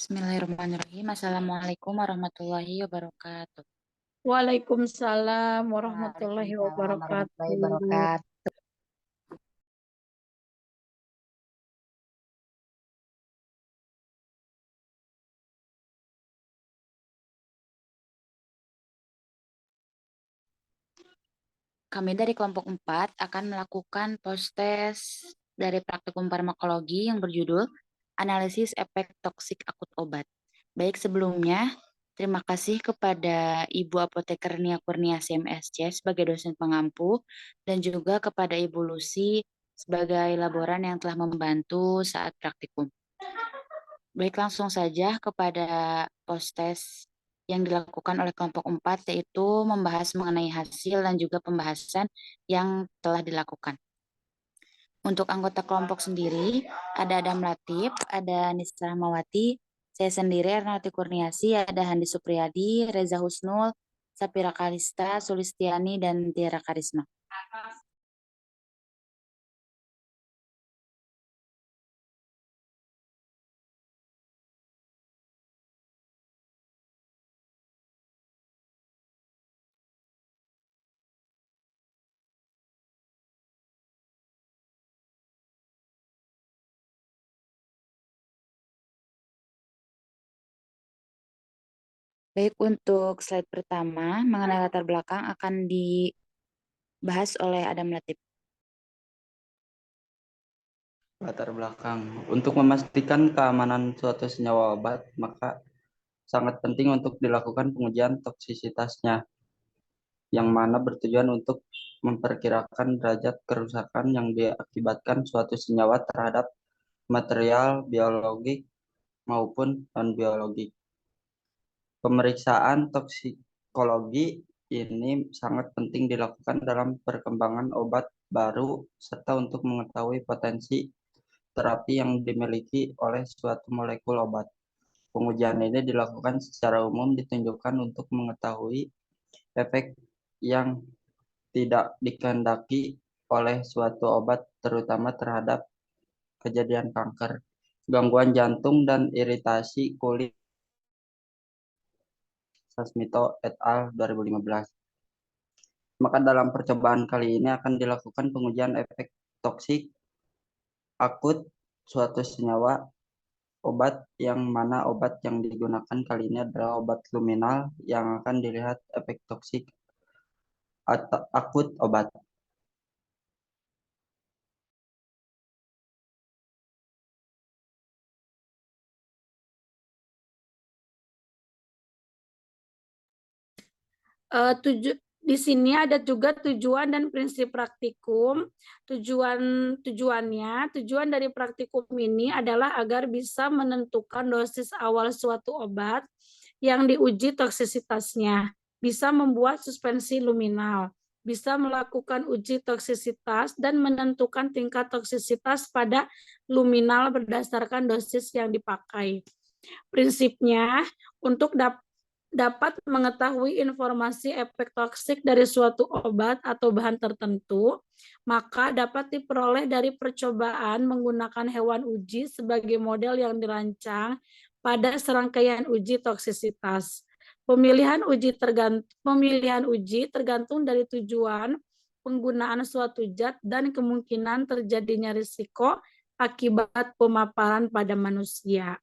Bismillahirrahmanirrahim. Assalamualaikum warahmatullahi wabarakatuh. Waalaikumsalam warahmatullahi Waalaikumsalam warahmatullahi wabarakatuh. wabarakatuh. Kami dari kelompok 4 akan melakukan post-test dari praktikum farmakologi yang berjudul Analisis Efek Toksik Akut Obat. Baik sebelumnya, terima kasih kepada Ibu Apoteker Nia Kurnia CMSC sebagai dosen pengampu dan juga kepada Ibu Lucy sebagai laboran yang telah membantu saat praktikum. Baik, langsung saja kepada post-test yang dilakukan oleh kelompok 4, yaitu membahas mengenai hasil dan juga pembahasan yang telah dilakukan. Untuk anggota kelompok sendiri, ada Adam Latif, ada Nisa Rahmawati, saya sendiri Ernati Kurniasi, ada Handi Supriyadi, Reza Husnul, Sapira Kalista, Sulistiani, dan Tiara Karisma. Baik, untuk slide pertama mengenai latar belakang akan dibahas oleh Adam Latif. Latar belakang. Untuk memastikan keamanan suatu senyawa obat, maka sangat penting untuk dilakukan pengujian toksisitasnya, yang mana bertujuan untuk memperkirakan derajat kerusakan yang diakibatkan suatu senyawa terhadap material biologik maupun non-biologik. Pemeriksaan toksikologi ini sangat penting dilakukan dalam perkembangan obat baru serta untuk mengetahui potensi terapi yang dimiliki oleh suatu molekul obat. Pengujian ini dilakukan secara umum ditunjukkan untuk mengetahui efek yang tidak dikehendaki oleh suatu obat, terutama terhadap kejadian kanker, gangguan jantung, dan iritasi kulit. Sasmito et al. 2015. Maka dalam percobaan kali ini akan dilakukan pengujian efek toksik akut suatu senyawa obat, yang mana obat yang digunakan kali ini adalah obat luminal yang akan dilihat efek toksik akut obat. Di sini ada juga tujuan dan prinsip praktikum. Tujuan dari praktikum ini adalah agar bisa menentukan dosis awal suatu obat yang diuji toksisitasnya, bisa membuat suspensi luminal, bisa melakukan uji toksisitas dan menentukan tingkat toksisitas pada luminal berdasarkan dosis yang dipakai. Prinsipnya, untuk dapat mengetahui informasi efek toksik dari suatu obat atau bahan tertentu, maka dapat diperoleh dari percobaan menggunakan hewan uji sebagai model yang dirancang pada serangkaian uji toksisitas. Pemilihan uji tergantung dari tujuan penggunaan suatu zat dan kemungkinan terjadinya risiko akibat pemaparan pada manusia.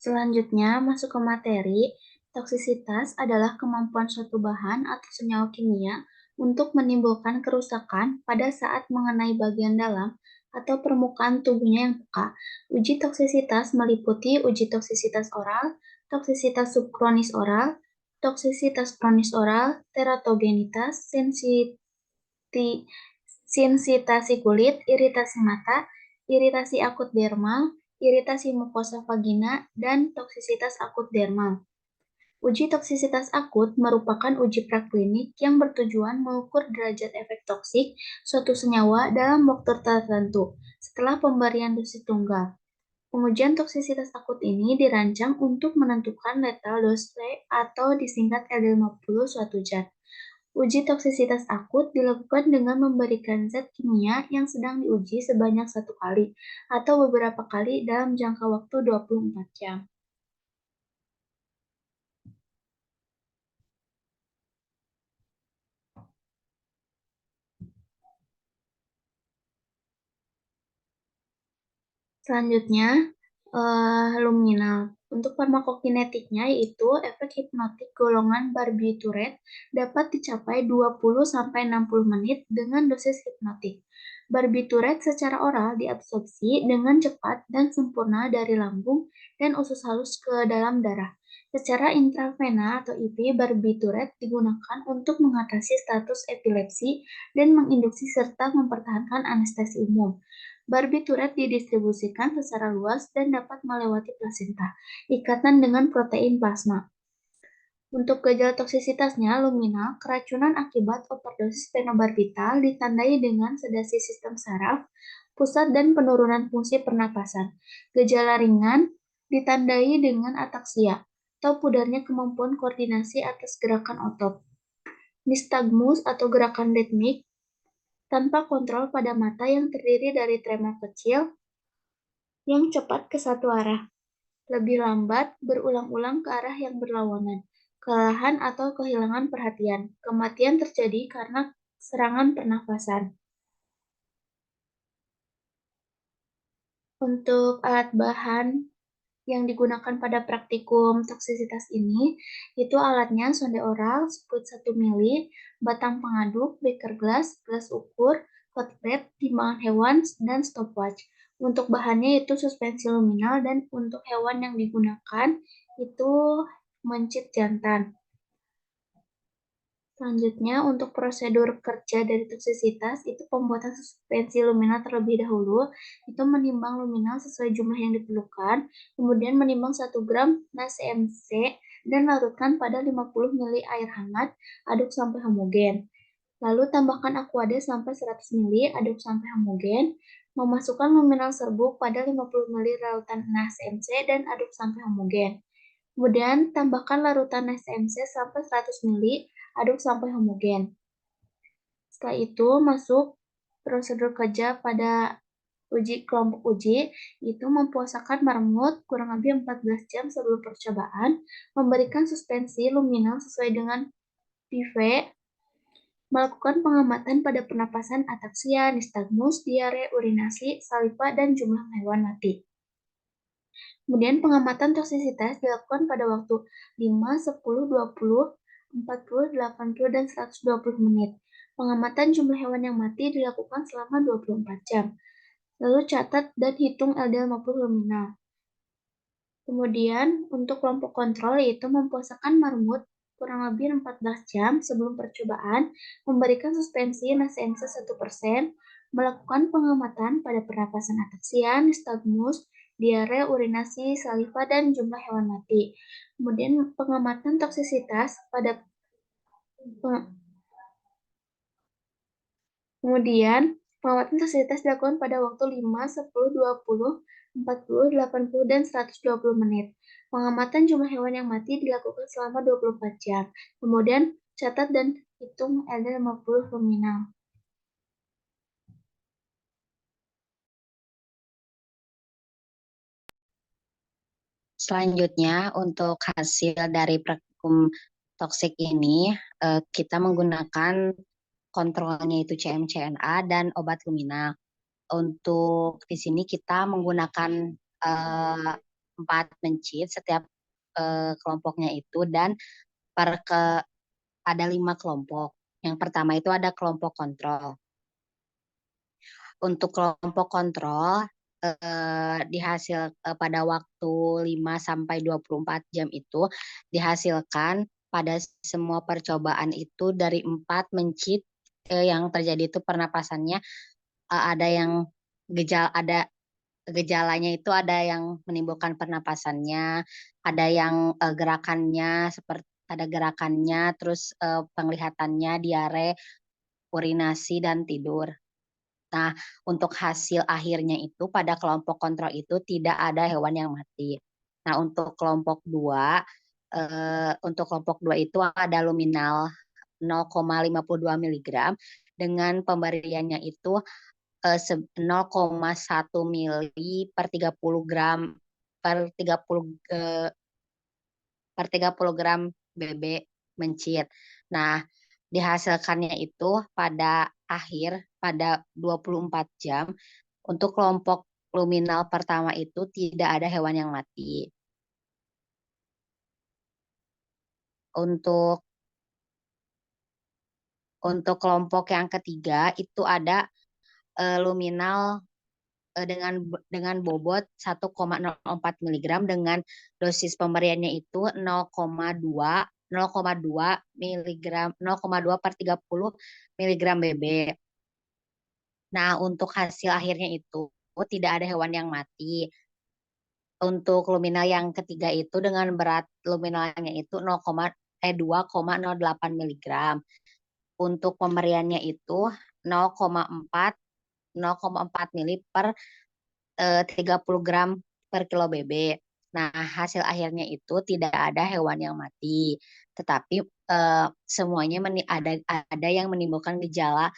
Selanjutnya, masuk ke materi. Toksisitas adalah kemampuan suatu bahan atau senyawa kimia untuk menimbulkan kerusakan pada saat mengenai bagian dalam atau permukaan tubuhnya yang peka. Uji toksisitas meliputi uji toksisitas oral, toksisitas subkronis oral, toksisitas kronis oral, teratogenitas, sensitasi kulit, iritasi mata, iritasi akut dermal, iritasi mukosa vagina, dan toksisitas akut dermal. Uji toksisitas akut merupakan uji praklinik yang bertujuan mengukur derajat efek toksik suatu senyawa dalam waktu tertentu setelah pemberian dosis tunggal. Pengujian toksisitas akut ini dirancang untuk menentukan lethal dose atau disingkat L50 suatu zat. Uji toksisitas akut dilakukan dengan memberikan zat kimia yang sedang diuji sebanyak 1 kali atau beberapa kali dalam jangka waktu 24 jam. Selanjutnya, luminal. Untuk farmakokinetiknya yaitu efek hipnotik golongan barbiturat dapat dicapai 20-60 menit dengan dosis hipnotik. Barbiturat secara oral diabsorpsi dengan cepat dan sempurna dari lambung dan usus halus ke dalam darah. Secara intravena atau IV, barbiturat digunakan untuk mengatasi status epilepsi dan menginduksi serta mempertahankan anestesi umum. Barbiturat didistribusikan secara luas dan dapat melewati plasenta, ikatan dengan protein plasma. Untuk gejala toksisitasnya, luminal, keracunan akibat overdosis fenobarbital ditandai dengan sedasi sistem saraf, pusat dan penurunan fungsi pernapasan. Gejala ringan ditandai dengan ataksia atau pudarnya kemampuan koordinasi atas gerakan otot. Nystagmus atau gerakan ritmik tanpa kontrol pada mata yang terdiri dari tremor kecil yang cepat ke satu arah, lebih lambat, berulang-ulang ke arah yang berlawanan, kelelahan atau kehilangan perhatian. Kematian terjadi karena serangan pernafasan. Untuk alat bahan yang digunakan pada praktikum toksisitas ini, itu alatnya sonde oral, spuit 1 mili, batang pengaduk, beaker gelas, gelas ukur, hot plate, timbangan hewan, dan stopwatch. Untuk bahannya itu suspensi luminal, dan untuk hewan yang digunakan itu mencit jantan. Selanjutnya, untuk prosedur kerja dari toksisitas, itu pembuatan suspensi luminal terlebih dahulu, itu menimbang luminal sesuai jumlah yang diperlukan, kemudian menimbang 1 gram NaCMC, dan larutkan pada 50 ml air hangat, aduk sampai homogen. Lalu tambahkan aqua sampai 100 ml, aduk sampai homogen, memasukkan luminal serbuk pada 50 ml larutan NaCMC dan aduk sampai homogen. Kemudian tambahkan larutan NaCMC sampai 100 ml, aduk sampai homogen. Setelah itu masuk prosedur kerja pada kelompok uji, itu mempuasakan marmut kurang lebih 14 jam sebelum percobaan, memberikan suspensi luminal sesuai dengan PV, melakukan pengamatan pada pernapasan ataksia, nystagmus, diare, urinasi, saliva, dan jumlah hewan mati. Kemudian pengamatan toksisitas dilakukan pada waktu 5, 10, 20, 40, 80, dan 120 menit. Pengamatan jumlah hewan yang mati dilakukan selama 24 jam. Lalu catat dan hitung LDL50 luminal. Kemudian untuk kelompok kontrol yaitu mempuasakan marmut kurang lebih 14 jam sebelum percobaan, memberikan suspensi NaCMC 1%, melakukan pengamatan pada pernapasan ataksia, nystagmus, diare, urinasi, saliva, dan jumlah hewan mati. Kemudian pengamatan toksisitas pada pengamatan toksisitas dilakukan pada waktu 5, 10, 20, 40, 80, dan 120 menit. Pengamatan jumlah hewan yang mati dilakukan selama 24 jam. Kemudian catat dan hitung LD50 luminal. Selanjutnya, untuk hasil dari praktikum toksik ini, kita menggunakan kontrolnya itu CMCNA dan obat luminal. Untuk di sini kita menggunakan 4 mencit setiap kelompoknya itu, dan ada 5 kelompok. Yang pertama itu ada kelompok kontrol. Untuk kelompok kontrol pada waktu 5-24 jam itu dihasilkan pada semua percobaan itu dari 4 mencit yang terjadi itu pernapasannya ada yang gejalanya itu ada yang menimbulkan pernapasannya, ada yang gerakannya seperti ada gerakannya, terus penglihatannya, diare, urinasi, dan tidur. Nah, untuk hasil akhirnya itu pada kelompok kontrol itu tidak ada hewan yang mati. Nah, untuk kelompok 2 itu ada luminal 0,52 mg dengan pemberiannya itu 0,1 mili per 30 gram per 30 gram BB mencit. Nah, dihasilkannya itu pada 24 jam untuk kelompok luminal pertama itu tidak ada hewan yang mati. Untuk kelompok yang ketiga itu ada luminal dengan bobot 1,04 mg dengan dosis pemberiannya itu 0,2 mg 0,2 per 30 mg BB. Nah, untuk hasil akhirnya itu tidak ada hewan yang mati. Untuk luminal yang ketiga itu dengan berat luminalnya itu 2,08 mg. Untuk pemberiannya itu 0,4 mili per 30 gram per kilo BB. Nah, hasil akhirnya itu tidak ada hewan yang mati, tetapi semuanya ada yang menimbulkan gejala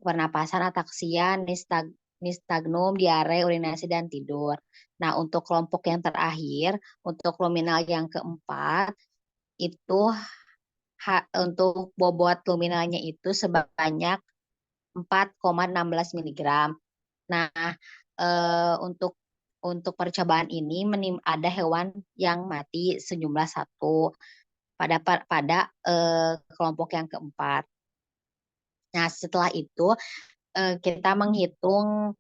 pernapasan, ataksia, nistagmus, diare, urinasi, dan tidur. Nah, untuk kelompok yang terakhir, untuk luminal yang keempat, itu untuk bobot luminalnya itu sebanyak 4,16 mg. Nah, untuk percobaan ini ada hewan yang mati sejumlah 1 pada kelompok yang keempat. Nah, setelah itu kita menghitung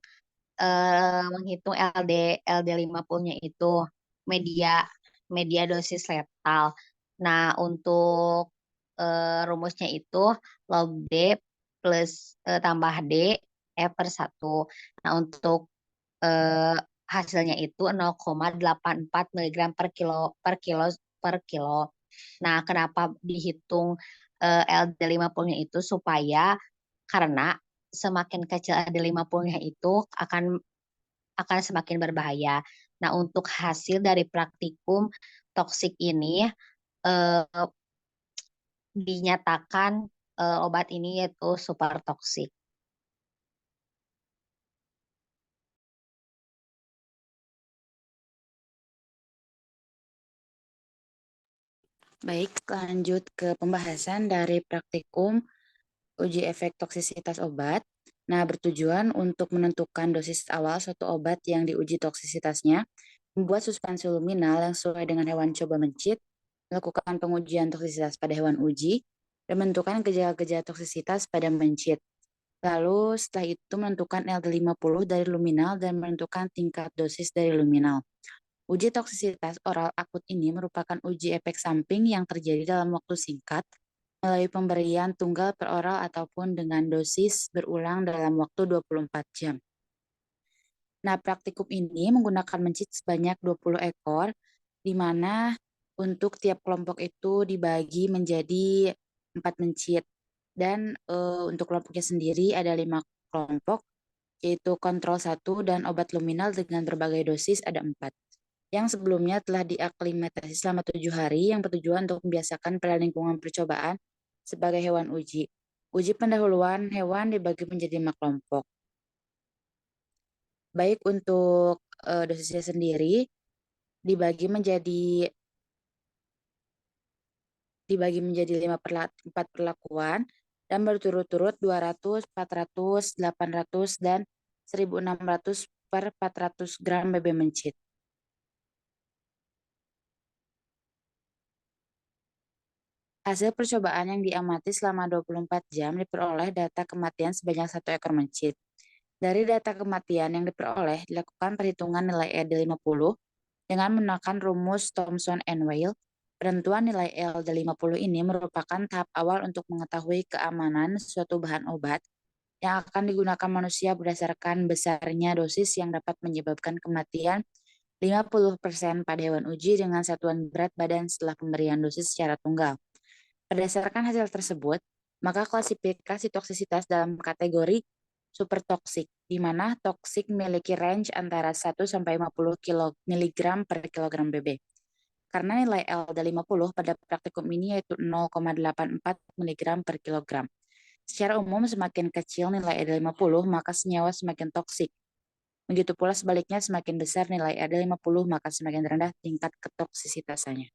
LD50-nya itu media dosis letal. Nah, untuk rumusnya itu log D plus tambah D E per 1. Nah, untuk hasilnya itu 0,84 mg per kilo. Nah, kenapa dihitung LD50-nya itu karena semakin kecil LD50-nya itu akan semakin berbahaya. Nah, untuk hasil dari praktikum toksik ini dinyatakan obat ini yaitu super toksik. Baik, lanjut ke pembahasan dari praktikum uji efek toksisitas obat. Nah, bertujuan untuk menentukan dosis awal suatu obat yang diuji toksisitasnya, membuat suspensi luminal yang sesuai dengan hewan coba mencit, melakukan pengujian toksisitas pada hewan uji, dan menentukan gejala-gejala toksisitas pada mencit. Lalu setelah itu menentukan LD50 dari luminal dan menentukan tingkat dosis dari luminal. Uji toksisitas oral akut ini merupakan uji efek samping yang terjadi dalam waktu singkat melalui pemberian tunggal per oral ataupun dengan dosis berulang dalam waktu 24 jam. Nah, praktikum ini menggunakan mencit sebanyak 20 ekor, di mana untuk tiap kelompok itu dibagi menjadi 4 mencit. Dan untuk kelompoknya sendiri ada 5 kelompok, yaitu kontrol 1 dan obat luminal dengan berbagai dosis ada 4. Yang sebelumnya telah diaklimatasi selama 7 hari yang bertujuan untuk membiasakan pada lingkungan percobaan sebagai hewan uji. Uji pendahuluan hewan dibagi menjadi 5 kelompok. Baik untuk dosisnya sendiri dibagi menjadi 4 perlakuan dan berturut-turut 200, 400, 800, dan 1600 per 400 gram BB mencit. Hasil percobaan yang diamati selama 24 jam diperoleh data kematian sebanyak 1 ekor mencit. Dari data kematian yang diperoleh, dilakukan perhitungan nilai LD50 dengan menggunakan rumus Thomson and Weil. Penentuan nilai LD50 ini merupakan tahap awal untuk mengetahui keamanan suatu bahan obat yang akan digunakan manusia berdasarkan besarnya dosis yang dapat menyebabkan kematian 50% pada hewan uji dengan satuan berat badan setelah pemberian dosis secara tunggal. Berdasarkan hasil tersebut, maka klasifikasi toksisitas dalam kategori super toksik, di mana toksik memiliki range antara 1 sampai 50 mg per kilogram BB. Karena nilai LD50 pada praktikum ini yaitu 0,84 mg per kilogram. Secara umum, semakin kecil nilai LD50, maka senyawa semakin toksik. Begitu pula sebaliknya, semakin besar nilai LD50, maka semakin rendah tingkat ketoksisitasannya.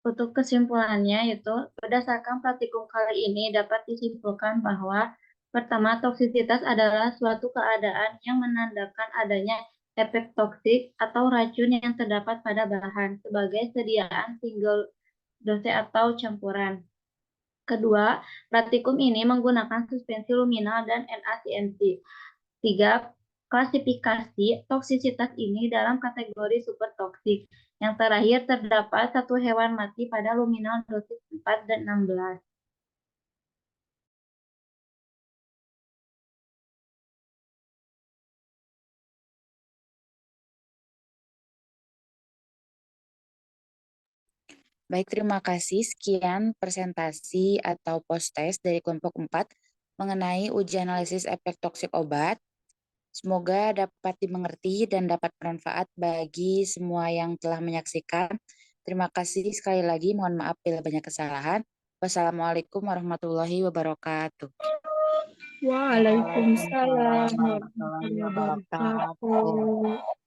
Untuk kesimpulannya, yaitu berdasarkan praktikum kali ini dapat disimpulkan bahwa pertama, toksisitas adalah suatu keadaan yang menandakan adanya efek toksik atau racun yang terdapat pada bahan sebagai sediaan single dose atau campuran. Kedua, praktikum ini menggunakan suspensi luminal dan NaCNC. Tiga, klasifikasi toksisitas ini dalam kategori supertoksik. Yang terakhir, terdapat satu hewan mati pada luminal dosis 4 dan 16. Baik, terima kasih. Sekian presentasi atau post-test dari kelompok 4 mengenai uji analisis efek toksik obat. Semoga dapat dimengerti dan dapat bermanfaat bagi semua yang telah menyaksikan. Terima kasih sekali lagi. Mohon maaf bila banyak kesalahan. Wassalamualaikum warahmatullahi wabarakatuh. Waalaikumsalam Waalaikumsalam warahmatullahi warahmatullahi wabarakatuh. wabarakatuh.